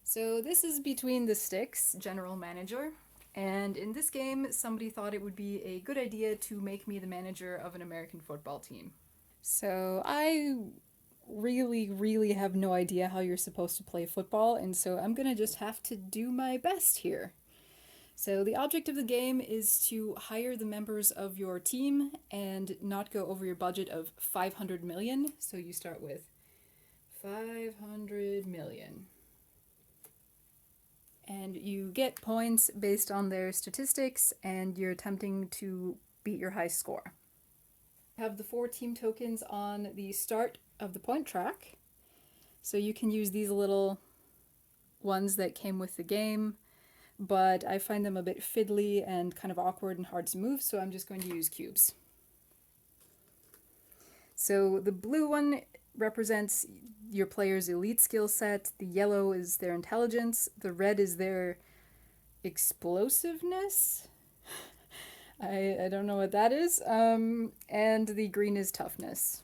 So this is Between the Sticks, General Manager. And in this game, somebody thought it would be a good idea to make me the manager of an American football team. So I really have no idea how you're supposed to play football, and so I'm gonna just have to do my best here. So the object of the game is to hire the members of your team and not go over your budget of 500 million. So you start with 500 million. And you get points based on their statistics, and you're attempting to beat your high score. You have the 4 team tokens on the start of the point track, so you can use these little ones that came with the game, but I find them a bit fiddly and kind of awkward and hard to move, so I'm just going to use cubes. So the blue one represents your player's elite skill set, the yellow is their intelligence, the red is their explosiveness. I don't know what that is. And the green is toughness.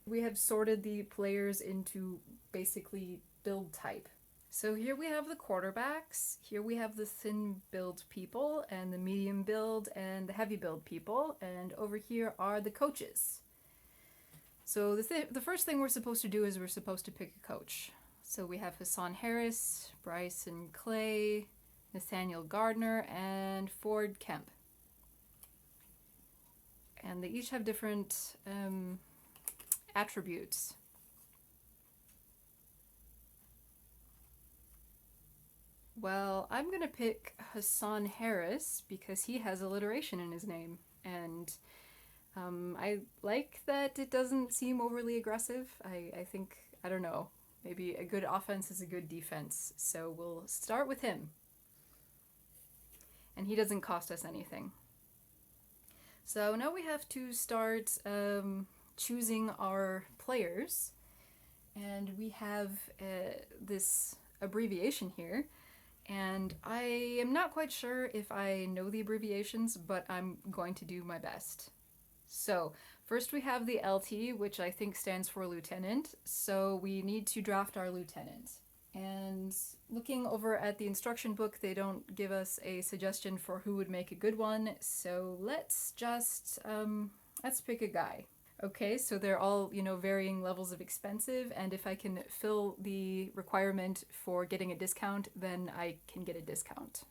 We have sorted the players into basically build type. So here we have the quarterbacks, here we have the thin build people, and the medium build and the heavy build people, and over here are the coaches. So the first thing we're supposed to do is we're supposed to pick a coach. So we have Hassan Harris, Bryson Clay, Nathaniel Gardner, and Ford Kemp. And they each have different attributes. Well, I'm going to pick Hassan Harris because he has alliteration in his name. And I like that it doesn't seem overly aggressive. I think, I don't know, maybe a good offense is a good defense. So we'll start with him. And he doesn't cost us anything. So now we have to start choosing our players. And we have this abbreviation here. And I am not quite sure if I know the abbreviations, but I'm going to do my best. So, first we have the LT, which I think stands for lieutenant. So we need to draft our lieutenant. And looking over at the instruction book, they don't give us a suggestion for who would make a good one. So let's just, let's pick a guy. Okay, so they're all, varying levels of expensive, and if I can fill the requirement for getting a discount, then I can get a discount.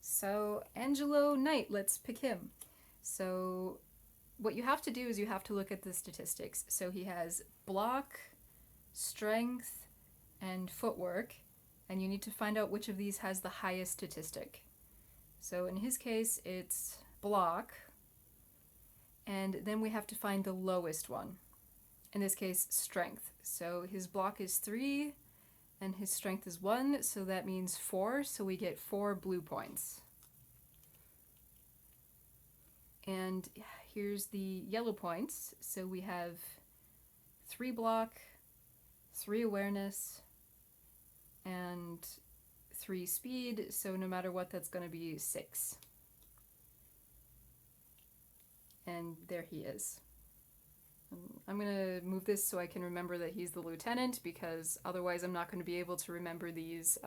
So, Angelo Knight, let's pick him. So, what you have to do is you have to look at the statistics. So, he has block, strength, and footwork, and you need to find out which of these has the highest statistic. So, in his case, it's block. And then we have to find the lowest one. In this case, strength. So his block is 3 and his strength is 1, so that means 4, so we get 4 blue points. And here's the yellow points. So we have 3 block, 3 awareness, and 3 speed, so no matter what, that's going to be 6. And there he is. I'm going to move this so I can remember that he's the lieutenant, because otherwise I'm not going to be able to remember these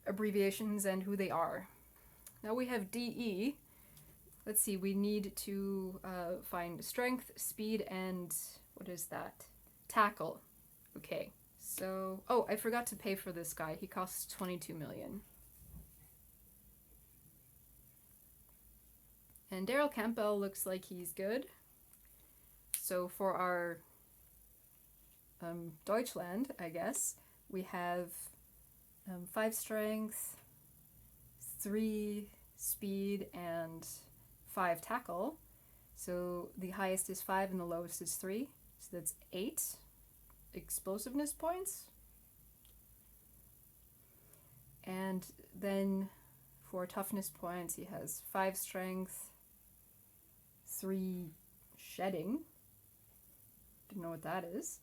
abbreviations and who they are. Now we have DE. Let's see, we need to find strength, speed, and what is that? Tackle. Okay, so, oh, I forgot to pay for this guy. He costs 22 million. And Daryl Campbell looks like he's good. So for our Deutschland, I guess, we have 5 strength, 3 speed, and 5 tackle. So the highest is 5 and the lowest is 3. So that's 8 explosiveness points. And then for toughness points, he has 5 strength, 3 shedding, didn't know what that is,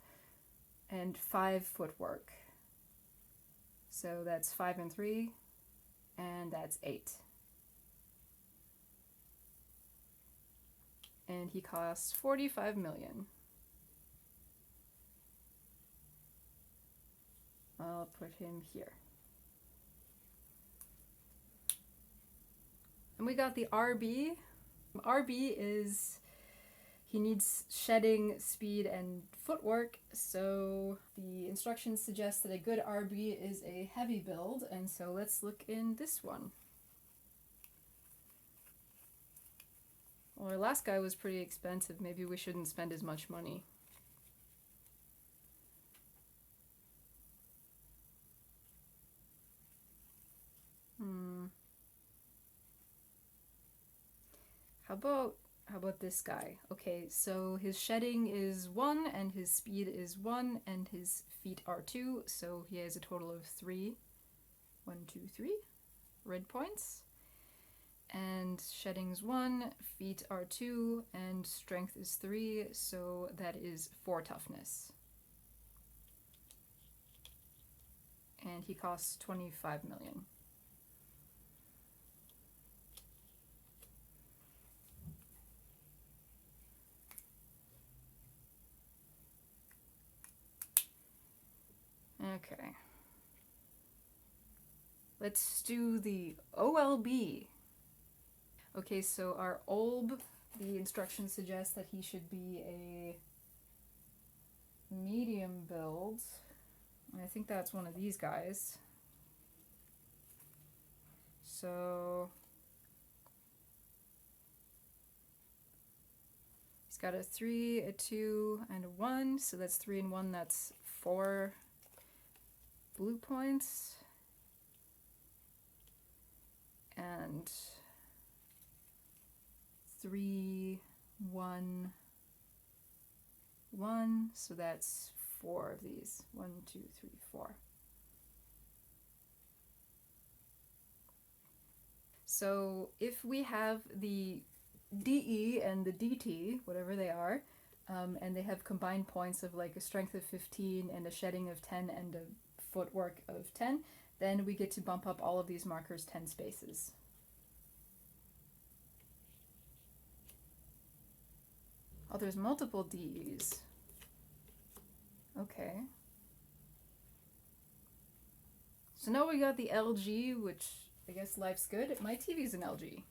and 5 footwork. So that's 5 and 3, and that's 8. And he costs 45 million. I'll put him here. And we got the RB. RB is, he needs shedding, speed, and footwork, so the instructions suggest that a good RB is a heavy build, and so let's look in this one. Well, our last guy was pretty expensive. Maybe we shouldn't spend as much money. How about this guy? Okay, so his shedding is 1, and his speed is 1, and his feet are 2, so he has a total of 3. 1, 2, 3 red points. And shedding's 1, feet are 2, and strength is 3, so that is 4 toughness. And he costs 25 million. Okay. Let's do the OLB. Okay, so our OLB, the instructions suggest that he should be a medium build. And I think that's one of these guys. So he's got a 3, a 2, and a 1. So that's 3 and 1, that's 4 blue points. And 3, 1, 1. So that's 4 of these. 1, 2, 3, 4. So if we have the DE and the DT, whatever they are, and they have combined points of like a strength of 15 and a shedding of 10 and a footwork of 10, then we get to bump up all of these markers 10 spaces. Oh, there's multiple DEs. Okay. So now we got the LG, which I guess life's good. My TV's an LG.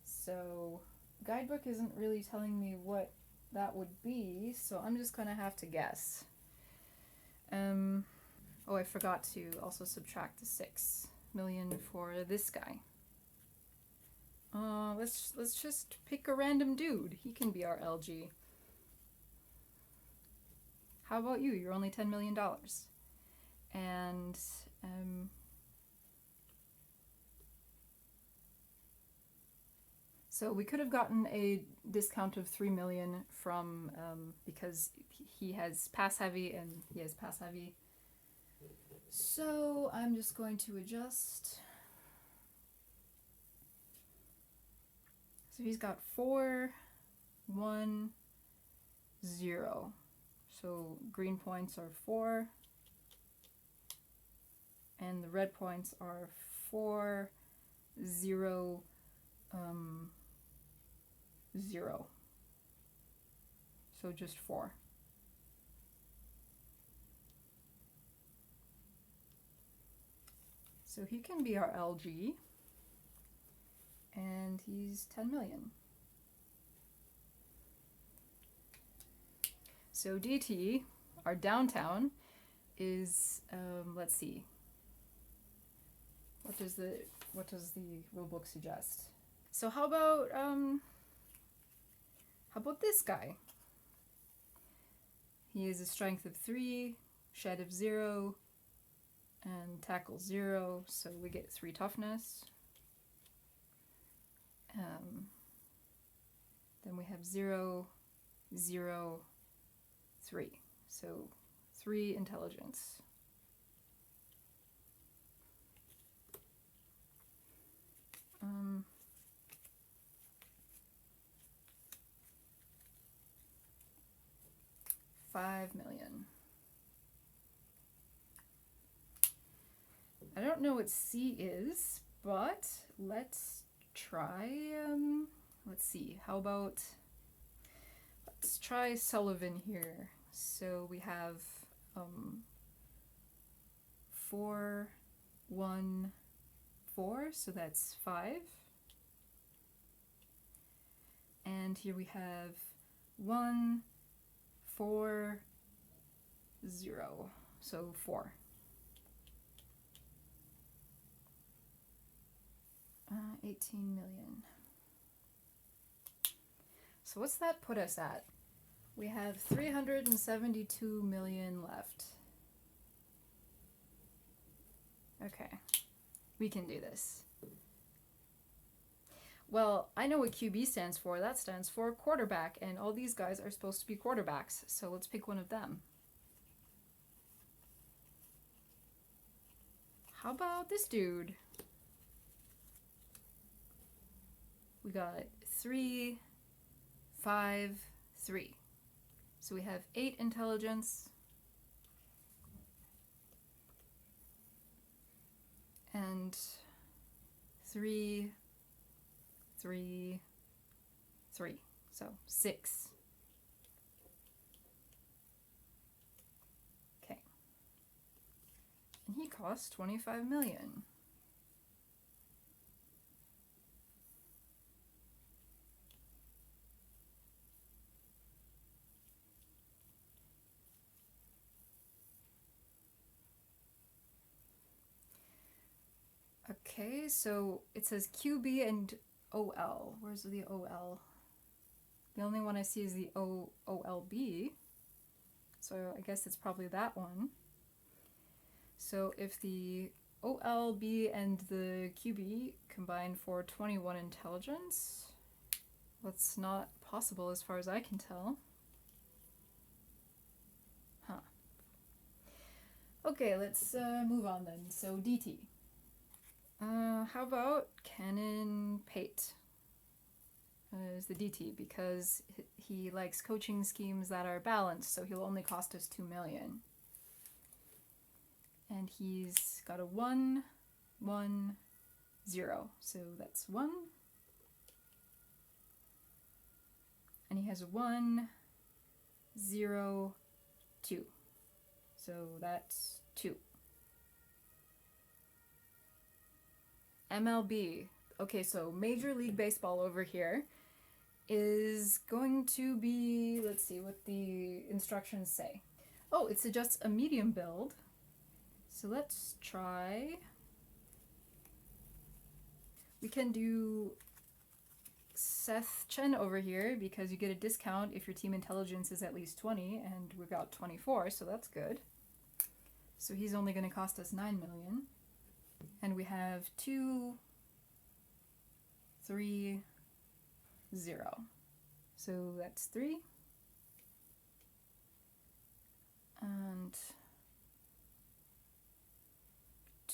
So guidebook isn't really telling me what that would be, so I'm just gonna have to guess. Oh, I forgot to also subtract the 6 million for this guy. Let's just pick a random dude. He can be our LG. How about you? You're only $10 million. And so we could have gotten a discount of 3 million from because he has pass heavy and he has pass heavy. So I'm just going to adjust. So he's got 4, 1, 0. So green points are 4. And the red points are 4, 0, 0. So just 4. So he can be our LG, and he's 10 million. So DT, our downtown, is let's see. What does the rulebook suggest? So how about this guy? He has a strength of 3, shed of 0, and tackle 0, so we get 3 toughness. Then we have 0, 0, 3, so 3 intelligence. $5 million. I don't know what C is, but let's try, let's see, how about, let's try Sullivan here. So we have 4, 1, 4, so that's 5. And here we have 1, 4, 0, so 4. 18 million. So what's that put us at? We have 372 million left. Okay, we can do this. Well, I know what QB stands for. That stands for quarterback, and all these guys are supposed to be quarterbacks, so let's pick one of them. How about this dude? We got 3, 5, 3. So we have 8 intelligence. And 3, 3, 3. So 6. Okay. And he costs 25 million. Okay, so it says QB and OL. Where's the OL? The only one I see is the OLB. So I guess it's probably that one. So if the OLB and the QB combine for 21 intelligence, that's not possible as far as I can tell. Huh. Okay, let's move on then. So DT. How about Cannon Pate as the DT, because he likes coaching schemes that are balanced, so he'll only cost us 2 million. And he's got a 1, 1, 0, so that's 1. And he has a 1, 0, 2, so that's 2. MLB. Okay, so Major League Baseball over here is going to be, let's see what the instructions say. Oh, it suggests a medium build. So let's try. We can do Seth Chen over here because you get a discount if your team intelligence is at least 20, and we got 24, so that's good. So he's only going to cost us 9 million. And we have 2, 3, 0. So that's 3. And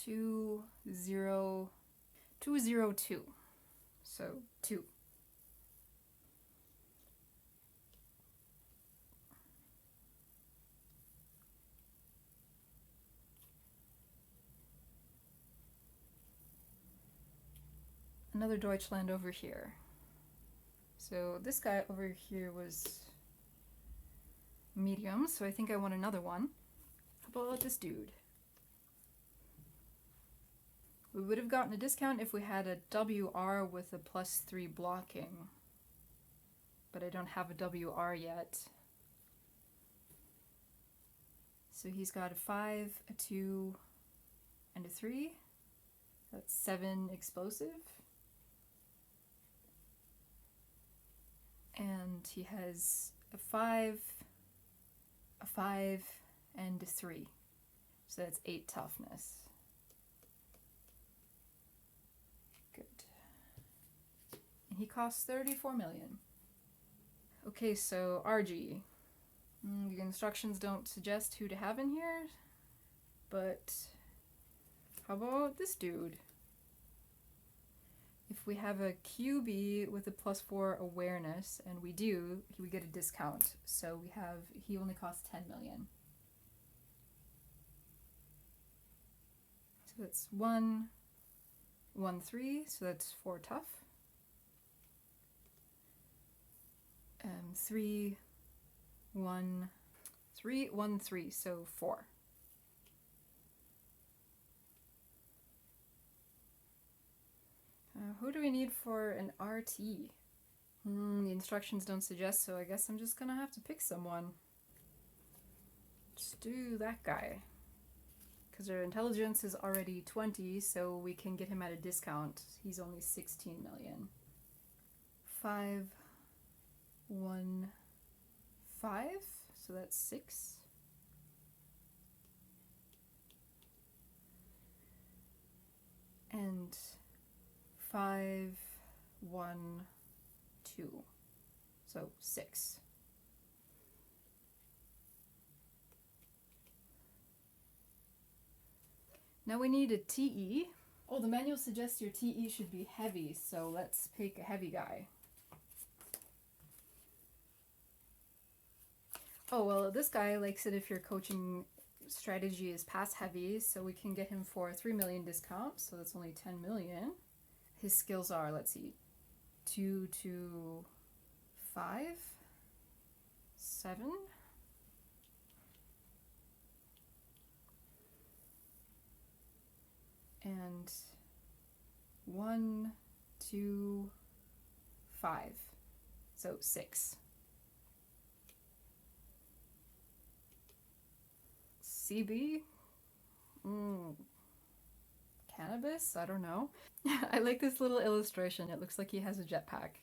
2, 0, 2, 0, 2. So 2. Another Deutschland over here. So this guy over here was medium, so I think I want another one. How about this dude? We would have gotten a discount if we had a WR with a +3 blocking, but I don't have a WR yet. So he's got a 5, a 2, and a 3. That's 7 explosive. And he has a 5, and a 3. So that's 8 toughness. Good. And he costs 34 million. Okay, so RG. The instructions don't suggest who to have in here, but how about this dude? If we have a QB with a +4 awareness, and we do, we get a discount. So he only costs 10 million. So that's 1, 1, 3, so that's 4 tough. 3, 1, 3, 1, 3, so 4. Who do we need for an RT? The instructions don't suggest, so I guess I'm just gonna have to pick someone. Just do that guy. Because their intelligence is already 20, so we can get him at a discount. He's only 16 million. 5, 1, 5, so that's 6. And 5, 1, 2, so 6. Now we need a TE. Oh, the manual suggests your TE should be heavy, so let's pick a heavy guy. Oh, well, this guy likes it if your coaching strategy is pass heavy, so we can get him for a 3 million discount, so that's only 10 million. His skills are, let's see, 2 to 5, 7. And 1, 2, 5, so 6. CB? Cannabis? I don't know. I like this little illustration. It looks like he has a jetpack.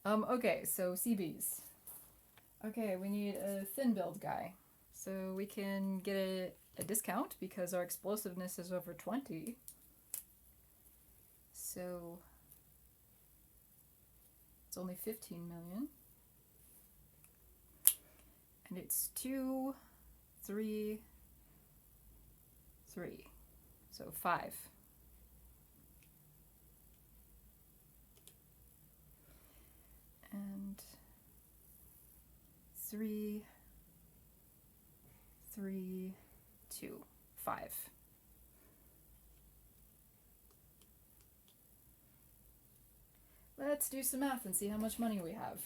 Okay, so CBs. Okay, we need a thin build guy. So we can get a discount because our explosiveness is over 20. So it's only 15 million. And it's 2, 3, 3. So 5. And 3, 3, 2, 5. Let's do some math and see how much money we have.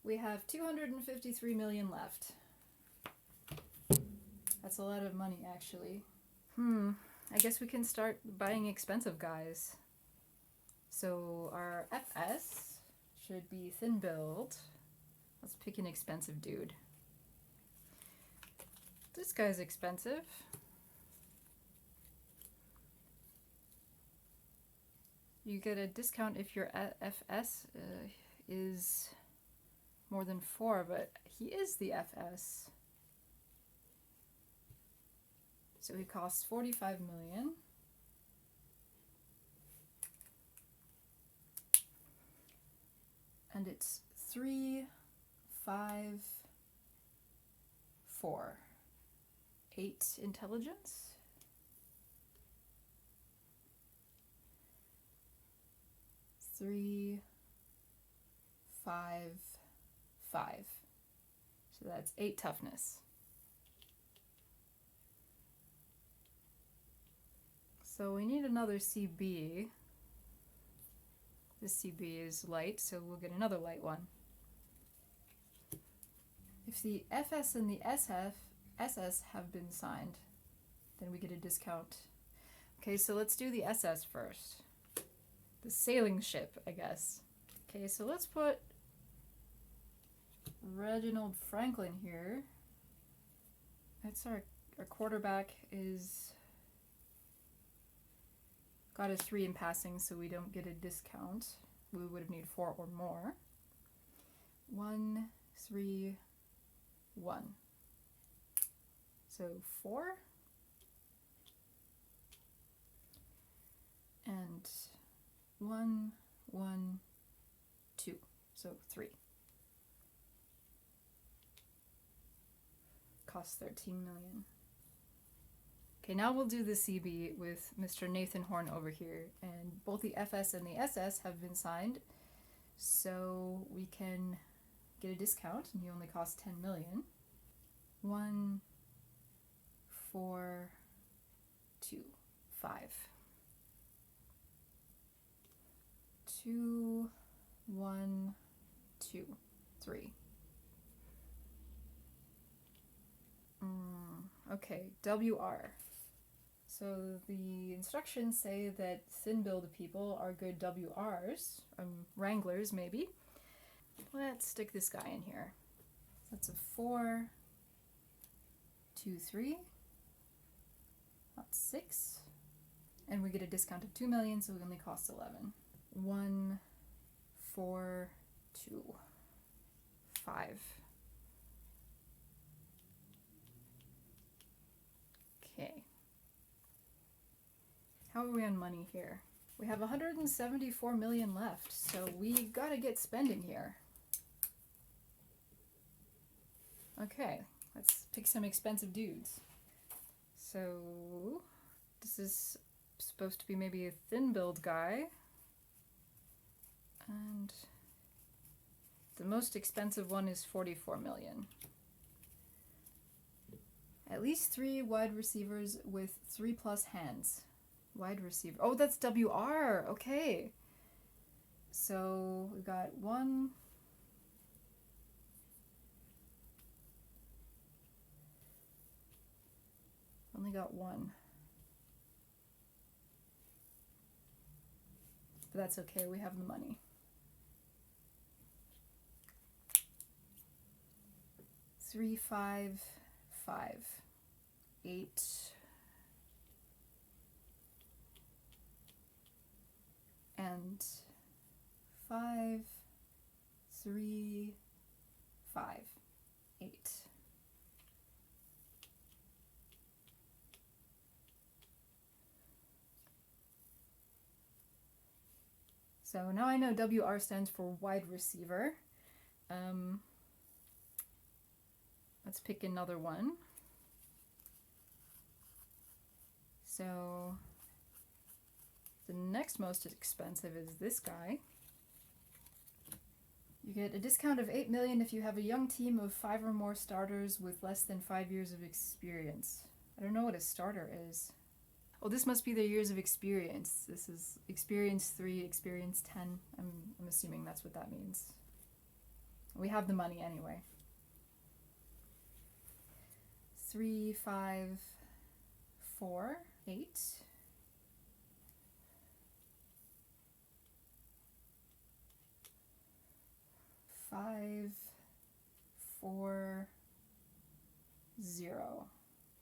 We have 253 million left. That's a lot of money, actually. I guess we can start buying expensive guys. So our FS should be thin build. Let's pick an expensive dude. This guy's expensive. You get a discount if your FS is more than 4, but he is the FS. So he costs 45 million. And it's 3, 5, 4, 8 intelligence. Three, 5, 5. So that's 8 toughness. So we need another CB. This CB is light, so we'll get another light one. If the FS and the SS have been signed, then we get a discount. Okay, so let's do the SS first. The sailing ship, I guess. Okay, so let's put Reginald Franklin here. That's our quarterback is got a 3 in passing, so we don't get a discount. We would have needed 4 or more. 1, 3, 1. So 4. And 1, 1, 2. So 3. Costs 13 million. Okay, now we'll do the CB with Mr. Nathan Horn over here, and both the FS and the SS have been signed, so we can get a discount, and he only costs 10 million. 1, 4, 2, 5. 2, 1, 2, 3. Okay, WR. So the instructions say that thin-billed people are good WRs, wranglers maybe. Let's stick this guy in here. That's a 4, 2, 3, not 6. And we get a discount of 2 million, so it only costs 11. 1, 4, 2, 5. Okay. How are we on money here? We have 174 million left, so we gotta get spending here. Okay, let's pick some expensive dudes. So this is supposed to be maybe a thin-billed guy. And the most expensive one is 44 million. At least 3 wide receivers with 3+ hands. Wide receiver. Oh, that's WR. Okay. So we got 1. Only got 1. But that's okay. We have the money. 3, 5, 5, 8. And 5, 3, 5, 8. So now I know WR stands for wide receiver. Let's pick another one. So the next most expensive is this guy. You get a discount of 8 million if you have a young team of 5 or more starters with less than 5 years of experience. I don't know what a starter is. Oh, this must be their years of experience. This is experience 3, experience 10. I'm assuming that's what that means. We have the money anyway. 3, 5, 4, 8. 5, 4, 0.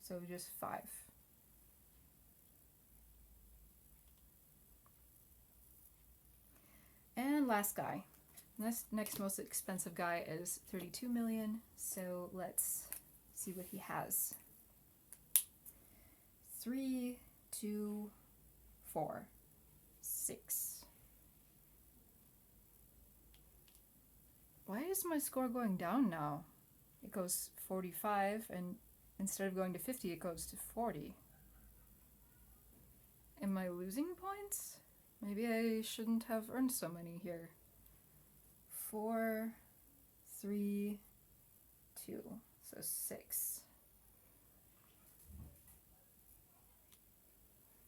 So just 5. And last guy. Next most expensive guy is 32 million. So let's see what he has. 3, 2, 4, 6. Why is my score going down now? It goes 45, and instead of going to 50, it goes to 40. Am I losing points? Maybe I shouldn't have earned so many here. 4, 3, 2, so 6.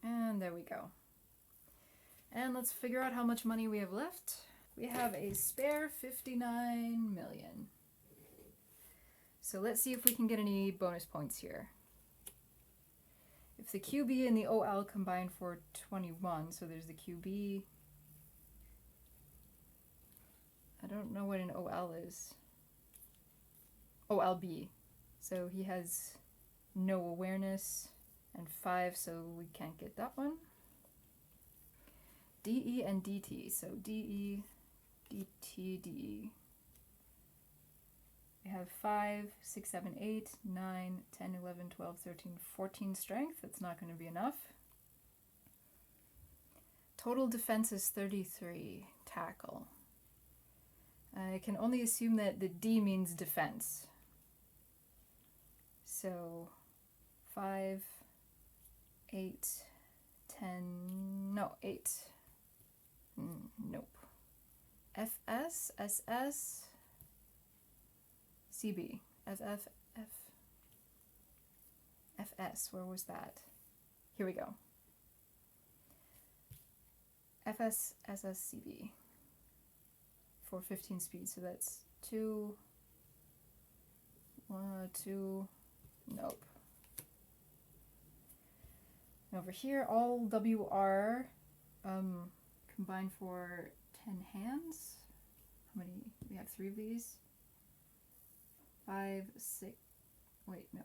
And there we go. And let's figure out how much money we have left. We have a spare 59 million. So let's see if we can get any bonus points here. If the QB and the OL combine for 21, so there's the QB. I don't know what an OL is. OLB. So he has no awareness and 5, so we can't get that one. DE and DT. So DE, DT, DE. We have 5, 6, 7, 8, 9, 10, 11, 12, 13, 14 strength. That's not going to be enough. Total defense is 33. Tackle. I can only assume that the D means defense. So 5, 8, 10, no, 8. Nope. FS, SS, CB, FF, FS, where was that? Here we go. FS, SS, CB for 15 speed, so that's 2, 1, 2, nope. Over here, all WR combined for 10 hands. How many? We have 3 of these. 5, 6, wait, no.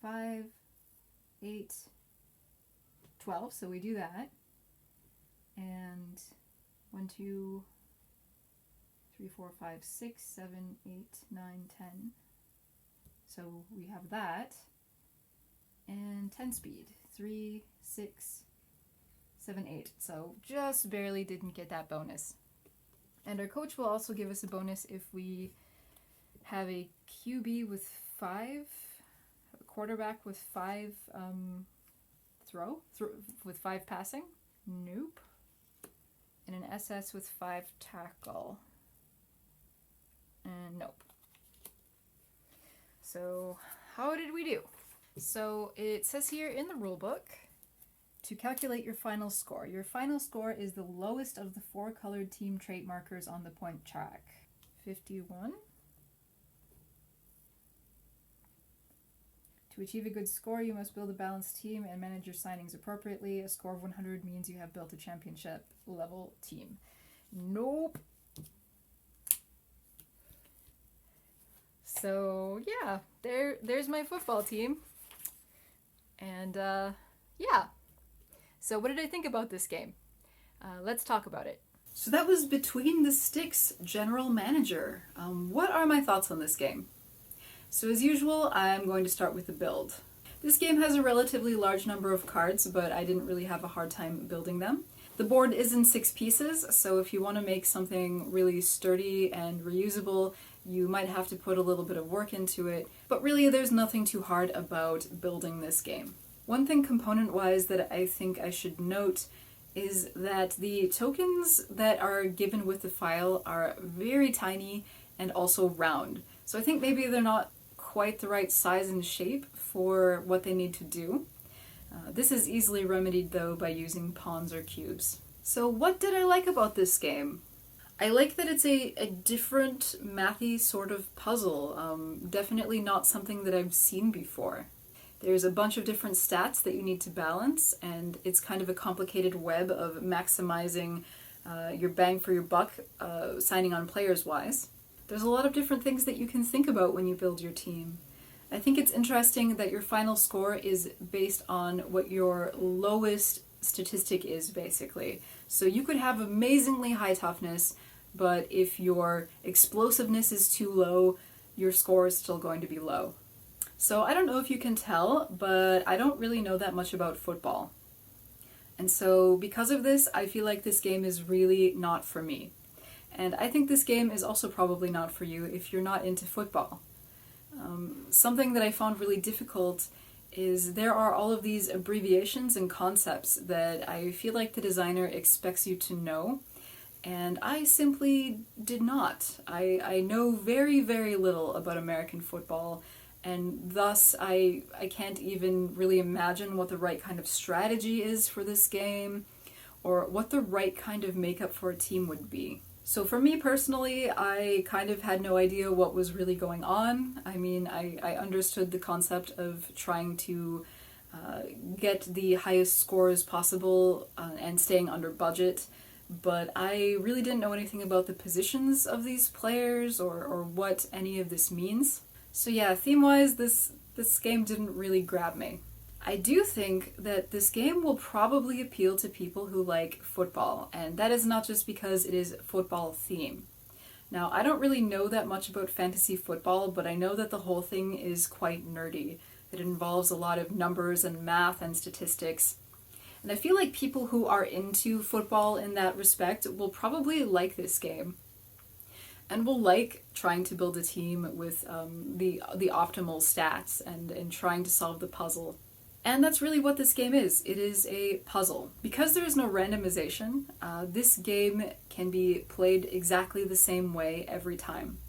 5, 8, 12, so we do that. And 1, 2, 3, 4, 5, 6, 7, 8, 9, 10. So we have that. And 10 speed. 3, 6, 7, 8. So just barely didn't get that bonus. And our coach will also give us a bonus if we have a QB with 5, a quarterback with 5 with 5 passing. Nope. And an SS with 5 tackle. And nope. So how did we do? So it says here in the rulebook to calculate your final score. Your final score is the lowest of the 4 colored team trait markers on the point track. 51. To achieve a good score, you must build a balanced team and manage your signings appropriately. A score of 100 means you have built a championship level team. Nope. So yeah, there's my football team. And yeah. So what did I think about this game? Let's talk about it. So that was Between the Sticks General Manager. What are my thoughts on this game? So as usual, I'm going to start with the build. This game has a relatively large number of cards, but I didn't really have a hard time building them. The board is in 6 pieces, so if you want to make something really sturdy and reusable, you might have to put a little bit of work into it, but really there's nothing too hard about building this game. One thing component-wise that I think I should note is that the tokens that are given with the file are very tiny and also round. So I think maybe they're not quite the right size and shape for what they need to do. This is easily remedied though by using pawns or cubes. So what did I like about this game? I like that it's a different mathy sort of puzzle. Definitely not something that I've seen before. There's a bunch of different stats that you need to balance, and it's kind of a complicated web of maximizing your bang for your buck, signing on players wise. There's a lot of different things that you can think about when you build your team. I think it's interesting that your final score is based on what your lowest statistic is, basically. So you could have amazingly high toughness, but if your explosiveness is too low, your score is still going to be low. So I don't know if you can tell, but I don't really know that much about football. And so because of this, I feel like this game is really not for me. And I think this game is also probably not for you if you're not into football. Something that I found really difficult is there are all of these abbreviations and concepts that I feel like the designer expects you to know, and I simply did not. I know very, very little about American football, and thus I can't even really imagine what the right kind of strategy is for this game, or what the right kind of makeup for a team would be. So for me personally, I kind of had no idea what was really going on. I mean, I understood the concept of trying to get the highest scores possible and staying under budget, but I really didn't know anything about the positions of these players or what any of this means. So yeah, theme-wise, this game didn't really grab me. I do think that this game will probably appeal to people who like football, and that is not just because it is football theme. Now, I don't really know that much about fantasy football, but I know that the whole thing is quite nerdy. It involves a lot of numbers and math and statistics. And I feel like people who are into football in that respect will probably like this game. And will like trying to build a team with the optimal stats and trying to solve the puzzle. And that's really what this game is. It is a puzzle. Because there is no randomization, this game can be played exactly the same way every time.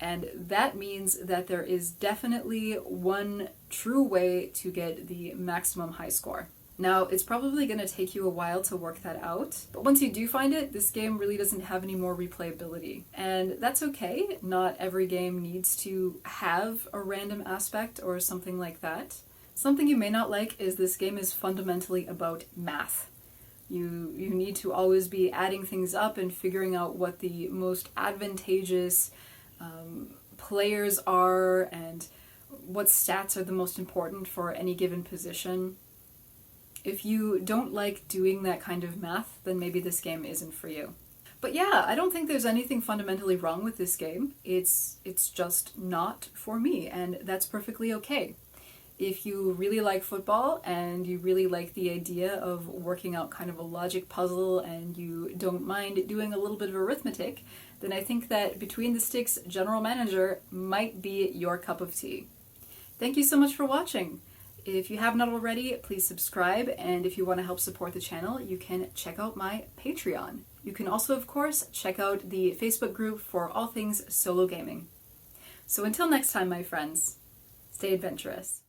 And that means that there is definitely one true way to get the maximum high score. Now, it's probably going to take you a while to work that out, but once you do find it, this game really doesn't have any more replayability. And that's okay. Not every game needs to have a random aspect or something like that. Something you may not like is this game is fundamentally about math. You need to always be adding things up and figuring out what the most advantageous players are and what stats are the most important for any given position. If you don't like doing that kind of math, then maybe this game isn't for you. But yeah, I don't think there's anything fundamentally wrong with this game. It's just not for me, and that's perfectly okay. If you really like football and you really like the idea of working out kind of a logic puzzle and you don't mind doing a little bit of arithmetic, then I think that Between the Sticks General Manager might be your cup of tea. Thank you so much for watching. If you have not already, please subscribe, and if you want to help support the channel, you can check out my Patreon. You can also, of course, check out the Facebook group for all things solo gaming. So until next time, my friends, stay adventurous.